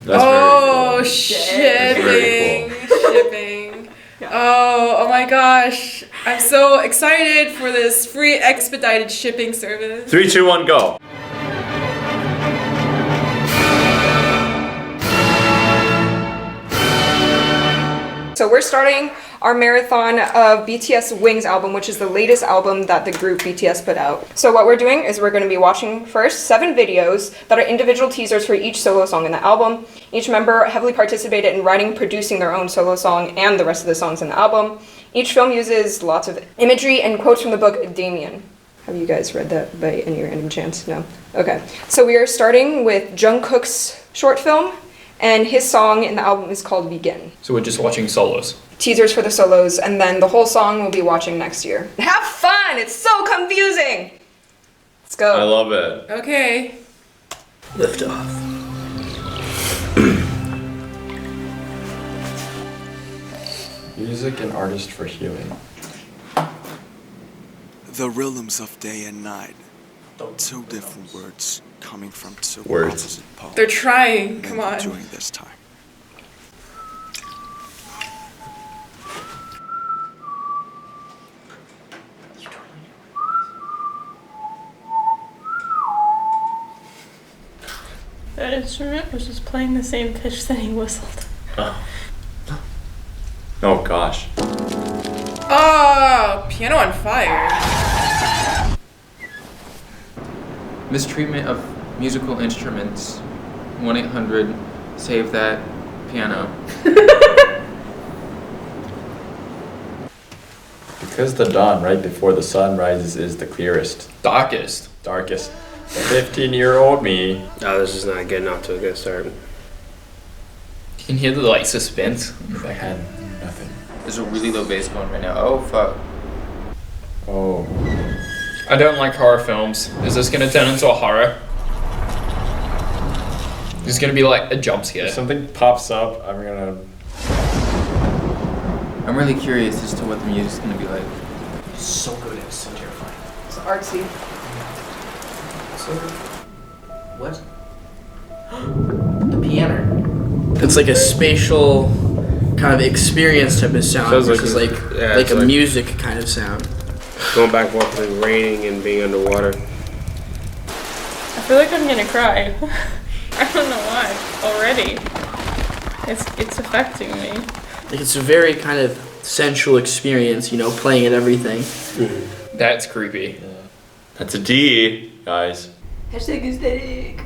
That's Oh, very cool. shipping. That's very Shipping. Oh my gosh. I'm so excited for this free expedited shipping service. 3, 2, 1, go. So we're starting our marathon of BTS Wings album, which is the latest album that the group BTS put out. So what we're doing is we're going to be watching first 7 videos that are individual teasers for each solo song in the album. Each member heavily participated in writing, producing their own solo song and the rest of the songs in the album. Each film uses lots of imagery and quotes from the book Damien. Have you guys read that by any random chance? No? Okay. So we are starting with Jungkook's short film, and his song in the album is called Begin. So we're just watching solos. Teasers for the solos, and then the whole song we'll be watching next year. Have fun! It's so confusing! Let's go. I love it. Okay. Lift off. Music and artist for healing. The rhythms of day and night. 2 different words coming from 2 Words. opposite poles. They're trying. Come on. During this time. That instrument was just playing the same pitch that he whistled. Oh gosh. Oh, piano on fire. Mistreatment of musical instruments. 1-800 save that piano. Because the dawn right before the sun rises is the clearest, Darkest. darkest. The 15-year-old me. Oh, this is not getting off to a good start. You can hear the like suspense. I had nothing. There's a really low bass going right now. Oh fuck. Oh. I don't like horror films. Is this gonna turn into a horror? There's gonna be like a jump scare. If something pops up, I'm gonna... I'm really curious as to what the music's gonna be like. So good, it's so terrifying. It's artsy. What? The piano. It's like a spatial kind of experience type of sound Sounds like versus it's- like yeah, like it's a like- music kind of sound. Going back and forth between raining and being underwater. I feel like I'm gonna cry. I don't know why. Already. It's affecting me. Like it's a very kind of sensual experience, you know, playing at everything. That's creepy. That's a D, guys. Hashtag aesthetic.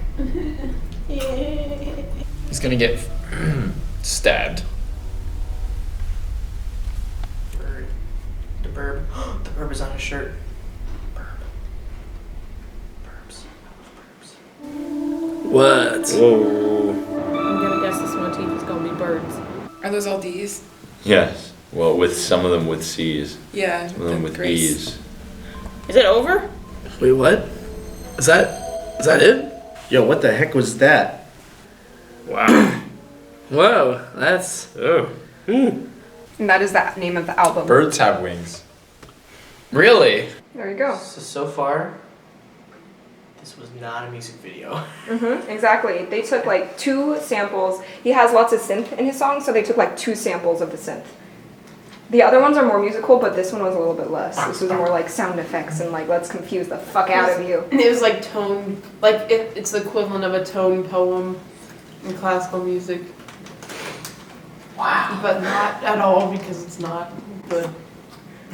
He's gonna get stabbed. Bird. The burb. The burb is on his shirt. Burb. Burbs. What? Whoa. I'm gonna guess this motif is gonna be birds. Are those all D's? Yes. Well, with some of them with C's, Yeah. some of them with Grace. E's. Is it over? Wait, what? Is that it? Yo, what the heck was that? Wow. Whoa, that's Oh. And that is the name of the album. Birds have wings. Really? There you go. so far. This was not a music video. Exactly. They took like 2 samples. He has lots of synth in his songs, so they took like 2 samples of the synth. The other ones are more musical, but this one was a little bit less. This was more like sound effects and like, let's confuse the fuck out of you. And it was like tone, like it's the equivalent of a tone poem in classical music. Wow. But not at all because it's not good.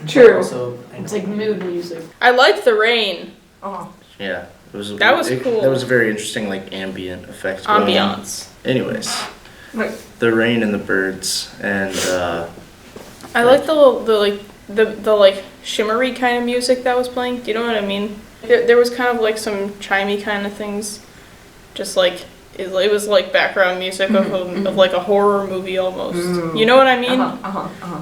True. Also, It's like mood music. I liked the rain. Oh. Yeah, it was. That was cool. That was a very interesting, like ambient effect. going on. Ambiance. Anyways, Wait. the rain and the birds and I like the like the like shimmery kind of music that was playing. Do you know what I mean? There was kind of like some chimey kind of things, just like it was like background music of like a horror movie almost. You know what I mean?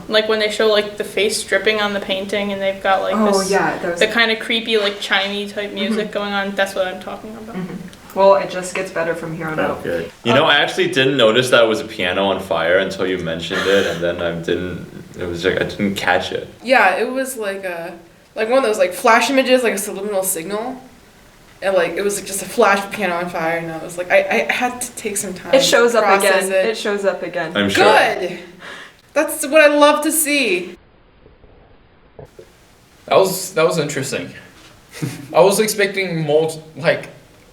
Like when they show like the face dripping on the painting and they've got like Oh this yeah, there's. the kind of creepy like chimey type music going on. That's what I'm talking about. Well, it just gets better from here on out. good. You know, I actually didn't notice that it was a piano on fire until you mentioned it, and then I didn't. It was like I didn't catch it. Yeah, it was like one of those like flash images, like a subliminal signal. and like it was like just a flash of piano on fire, and I was like, I had to take some time. It shows to up process again. It. It shows up again. I'm sure. Good. That's what I love to see. That was interesting. I was expecting more, like,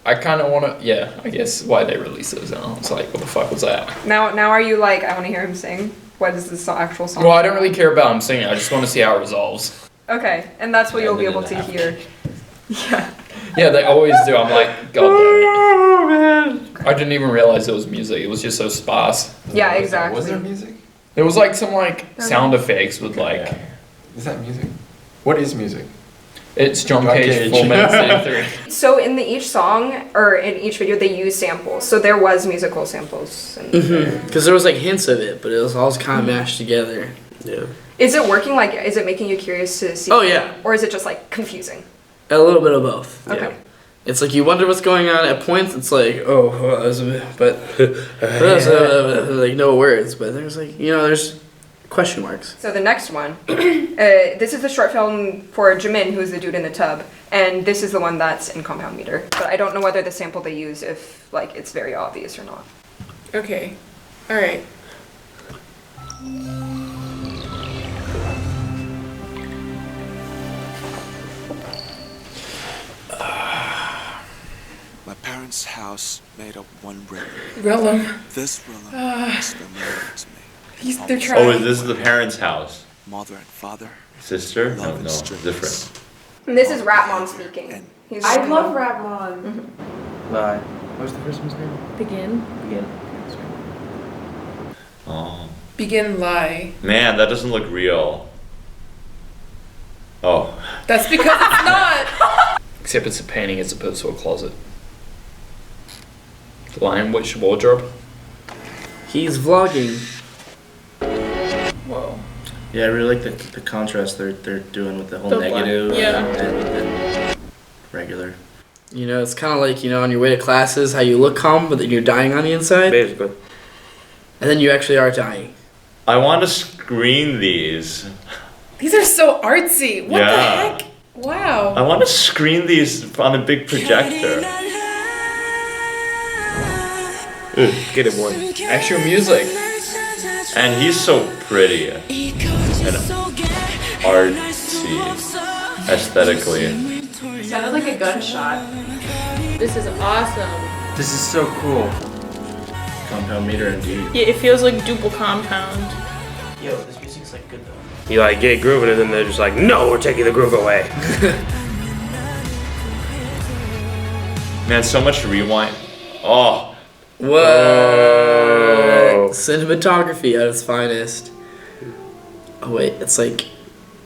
I kind of want to, yeah, I guess why they released those, and I was like, what the fuck was that? Now are you like, I want to hear him sing? What is this actual song? Well, I don't really care about him singing, I just want to see how it resolves. Okay, and that's what Yeah, you'll be then able to after. hear. Yeah. Yeah, they always do, I'm like, god damn it. I didn't even realize it was music, it was just so sparse. Yeah, exactly. Was there music? It was like some, like, sound effects with, like, Yeah. Is that music? What is music? it's John John Cage, Cage. 4 minutes 33. So in each song, or in each video, they use samples. So there was musical samples. Because there was like hints of it, but it was all kind of mashed together. Yeah. Is it working? Like, is it making you curious to see? Oh, yeah. Or is it just like confusing? A little bit of both. Okay. It's like you wonder what's going on. At points, it's like, oh, well, there's a bit, but like no words. But there's like, there's question marks. So the next one, this is the short film for Jimin, who's the dude in the tub, and this is the one that's in Compound Meter. But I don't know whether the sample they use, if like it's very obvious or not. Okay. All right. My parents' house made up one rhythm. Rillum. This rhythm is familiar to me. They're trying. Oh, this is the parents' house. Mother and father. Sister? No, Love and no, strings. different. And this is Rapmon speaking. He's I love Rapmon. Lie. What was the first one's name? Begin. Begin. Oh. Begin lie. Man, that doesn't look real. Oh. That's because it's not. Except it's a painting as opposed to a closet. The Lion Witch wardrobe. He's vlogging. Whoa. Yeah, I really like the contrast they're doing with the whole The black- negative yeah. and regular. It's kind of like, on your way to classes, how you look calm, but then you're dying on the inside. Basically. And then you actually are dying. I want to screen these. These are so artsy. What the Yeah. heck? Wow. I want to screen these on a big projector. Get it, boy. Actual music. And he's so pretty and artsy aesthetically. Sounded like a gunshot. This is awesome. This is so cool. Compound Meter indeed. Yeah, it feels like Duple Compound. Yo, this music's like good though. You like get grooving and then they're just like, no, we're taking the groove away. Man, so much rewind. Oh, Whoa! Cinematography at its finest. Oh wait, it's like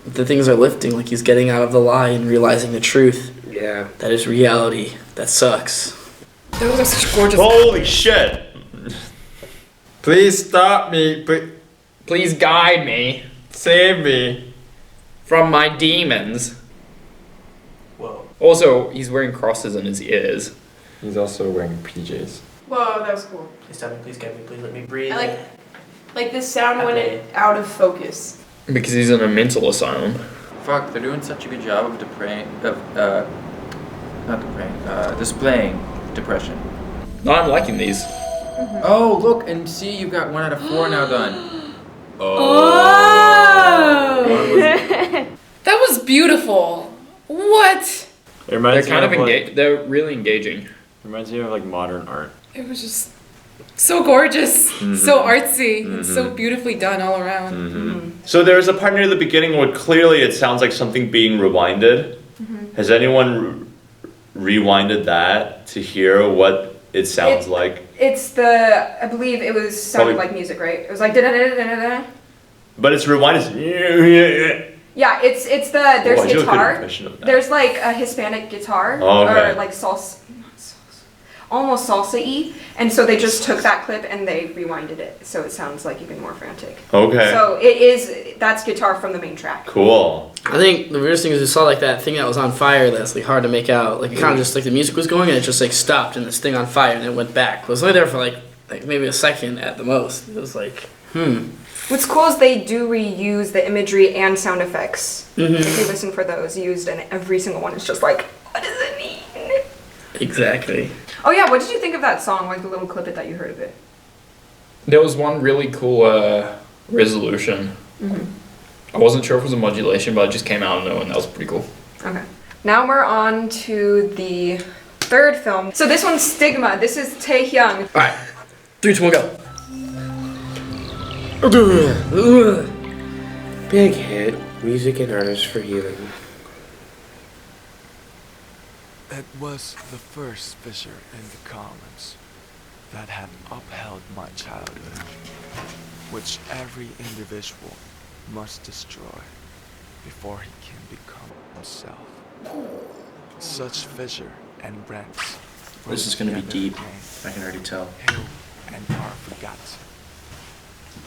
the things are lifting, like he's getting out of the lie and realizing the truth. Yeah. That is reality. That sucks. Those are such gorgeous. holy shit! Please stop me. Please guide me Save me. from my demons. Whoa. Also, he's wearing crosses in his ears. He's also wearing PJs. Whoa, that was cool. Please tell me, please get me, please let me breathe. I like this sound went out of focus. Because he's in a mental asylum. Fuck, they're doing such a good job of displaying depression. No, I'm liking these. Oh, look, and see, you've got 1 out of 4 now done. That was beautiful. What? It They're reminds kind of like, engaged. They're really engaging. reminds me of like modern art. It was just so gorgeous, so artsy, and so beautifully done all around. So there's a part near the beginning where clearly it sounds like something being rewinded. Has anyone rewinded that to hear what it sounds like? It's I believe it was sounded Probably- like music, right? It was like da-da-da-da-da-da. But it's rewinded. Yeah, it's there's Oh, I do a good guitar. impression of that. There's like a Hispanic guitar Oh, okay. or like salsa, almost salsa-y, and so they just took that clip and they rewinded it, so it sounds like even more frantic. Okay. So that's guitar from the main track. Cool. I think the weirdest thing is you saw like that thing that was on fire that's like hard to make out. Like it kind of just like the music was going and it just like stopped and this thing on fire and it went back. It was only there for like maybe a second at the most. It was like, What's cool is they do reuse the imagery and sound effects. Mm-hmm. If you listen for those used, and every single one is just like, what does it mean? Exactly. Oh yeah, what did you think of that song? Like the little clip that you heard of it. There was one really cool resolution. I wasn't sure if it was a modulation, but it just came out of nowhere, and that was pretty cool. Okay. Now we're on to the third film. So this one's Stigma. This is Taehyung. All right, 3, 2, 1, go. Big hit. Music and artists for healing. It was the first fissure in the columns that had upheld my childhood, which every individual must destroy before he can become himself. Such fissure and rents. This is gonna be deep. I can already tell. Heal and are forgotten.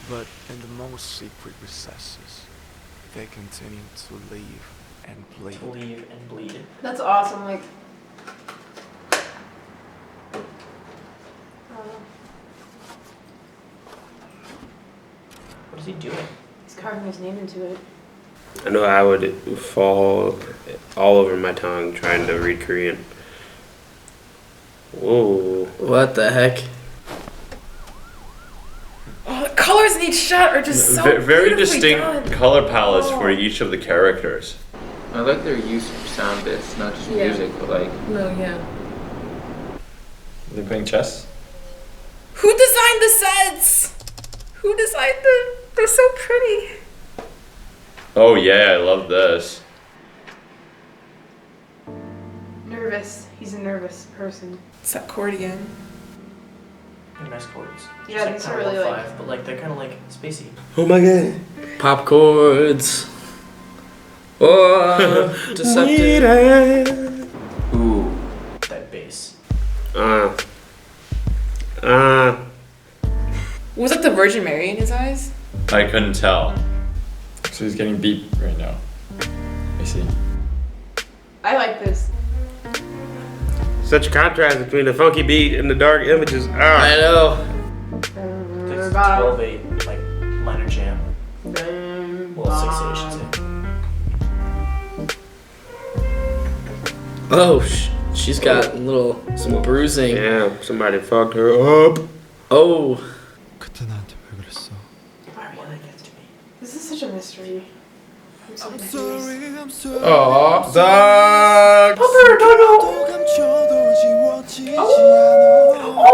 But in the most secret recesses, they continue to leave and bleed. Leave and bleed. That's awesome. Like, What is he doing? he's carving his name into it. I know I would fall all over my tongue trying to read Korean. Whoa. What the heck? Oh, the colors in each shot are just so Very beautifully distinct done. color palettes Oh. for each of the characters. I like their use of sound bits, not just Yeah. music, but like. No, yeah. Are they playing chess? Who designed the sets? Who designed them? They're so pretty. Oh yeah, I love this. Nervous. He's a nervous person. It's that accordion. They're nice chords. Yeah, Just, these kinda are really, low like- five, but like they're kind of like spacey. Oh my god. Pop chords. Oh, deceptive. Ooh, that bass. Was it the Virgin Mary in his eyes? I couldn't tell. So he's getting beat right now. I see. I like this. Such a contrast between the funky beat and the dark images. I know. It's 12/8, like minor jam. Well, 6/8, I should say. Oh, she's got some bruising. Yeah, somebody fucked her up. Oh. 그때 나한테 왜 그랬어? Why that gets to me? This is such a mystery. I'm so confused. I'm sorry. Aww. Sucks! Oh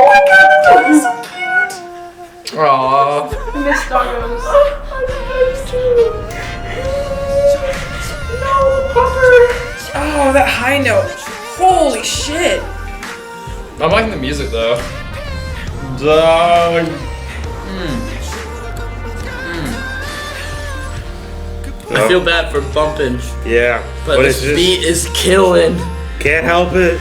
my god, that is so cute! Aww. I miss doggos. Oh, that high note. Holy shit. I'm liking the music though. Dog. I feel bad for bumping, Yeah, but it's this beat is killing. can't help it.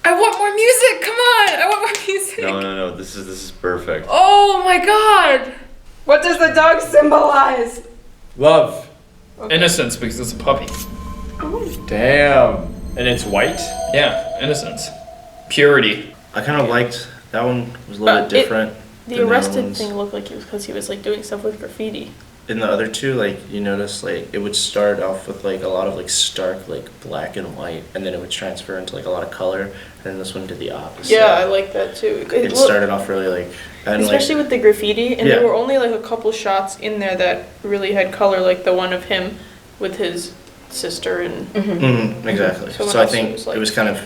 I want more music. Come on. I want more music. No. This is perfect. Oh my god. What does the dog symbolize? Love. Innocence, because it's a puppy. Damn. And it's white? Yeah, innocence. Purity. I kind of liked that one. Was a little bit different. The than other arrested ones. thing looked like it was because he was like doing stuff with graffiti. In the other two, like you notice, like it would start off with like a lot of like stark like black and white, and then it would transfer into like a lot of color. And then this one did the opposite. Yeah, I like that too. It started off really like, and especially like, with the graffiti, and Yeah. there were only like a couple shots in there that really had color, like the one of him with his sister and exactly. Someone So I else think was, like- it was kind of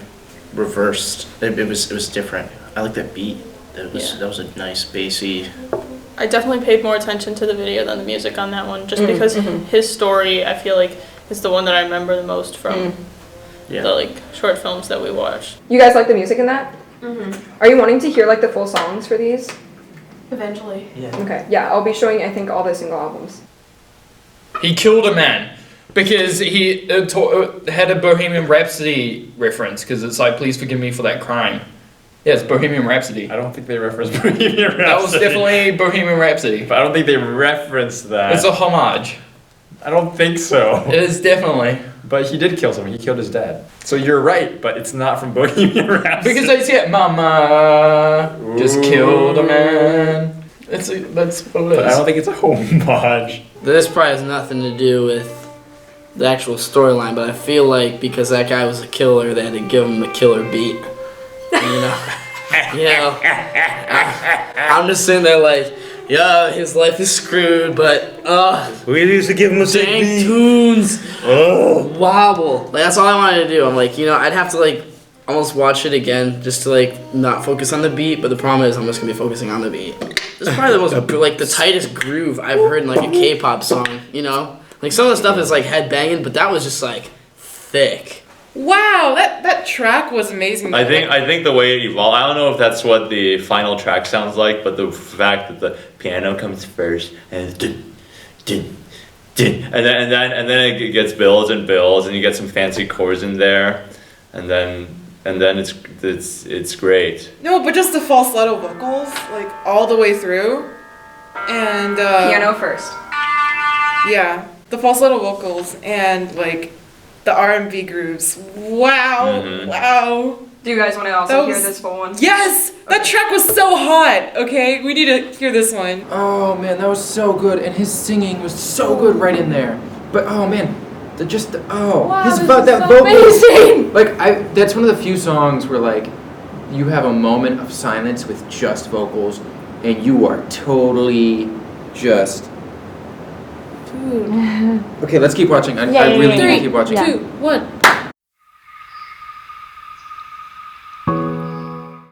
reversed. It was different. I like that beat. That was a nice bassy. I definitely paid more attention to the video than the music on that one, just because his story, I feel like, is the one that I remember the most from Yeah. the like short films that we watched. You guys like the music in that? Are you wanting to hear like the full songs for these? Eventually. Yeah. Okay, yeah, I'll be showing I think all the single albums. He killed a man because he had a Bohemian Rhapsody reference, because it's like, please forgive me for that crime. Yeah, it's Bohemian Rhapsody. I don't think they referenced Bohemian Rhapsody. That was definitely Bohemian Rhapsody. But I don't think they referenced that. It's a homage. I don't think so. It is definitely. But he did kill someone. He killed his dad. So you're right, but it's not from Bohemian Rhapsody. Because I see it, Mama just killed a man. That's what it is. But I don't think it's a homage. This probably has nothing to do with the actual storyline, but I feel like because that guy was a killer, they had to give him the killer beat. I'm just sitting there like, yeah, his life is screwed, but We used to give him a sick dang beat. tunes, wobble. Like that's all I wanted to do. I'm like, I'd have to like almost watch it again just to like not focus on the beat. But the problem is, I'm just gonna be focusing on the beat. This is probably the most like the tightest groove I've heard in like a K-pop song. Like some of the stuff is like headbanging, but that was just like thick. Wow, that track was amazing. I think the way it evolved, I don't know if that's what the final track sounds like, but the fact that the piano comes first and it's dun, dun, dun, and then it gets builds and builds, and you get some fancy chords in there, and then it's great. No, but just the falsetto vocals, like all the way through, and Piano first. Yeah, the falsetto vocals and like the R&B grooves. Wow, wow. Do you guys want to also That hear was- this full one? Yes, that track was so hot. Okay, we need to hear this one. Oh man, that was so good, and his singing was so good right in there. But oh man, his this that is so vocal, amazing. like that's one of the few songs where like you have a moment of silence with just vocals, and you are totally just. Dude. Okay, let's keep watching. I Yeah, really need to 3, keep watching. 2, 1.